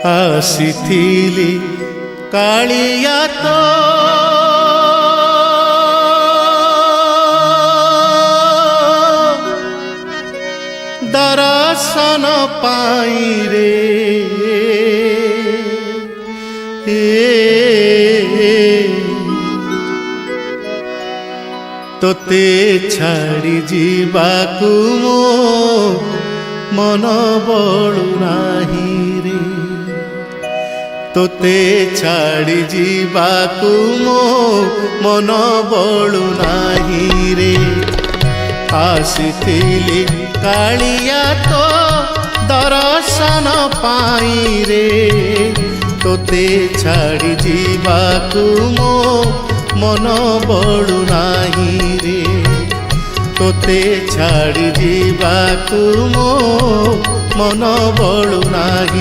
ଆସିଥିଲି କାଳିଆ ତୋ ଦର୍ଶନ ପାଇଁ ରେ ତୋତେ ଛାଡ଼ି ଯିବାକୁ ମୋ ମନ ବଳୁ ନାହିଁ ରେ ତୋତେ ଛାଡ଼ି ଯିବାକୁ ମୋ ମନ ବଳୁ ନାହିଁ ରେ ଆସିଥିଲି କାଳିଆ ତୋ ଦର୍ଶନ ପାଇଁ ରେ ତୋତେ ଛାଡ଼ି ଯିବାକୁ ମୋ ମନ ବଳୁ ନାହିଁ ରେ ତୋତେ ଛାଡ଼ି ଯିବାକୁ ମୋ ମନ ବଳୁ ନାହିଁ।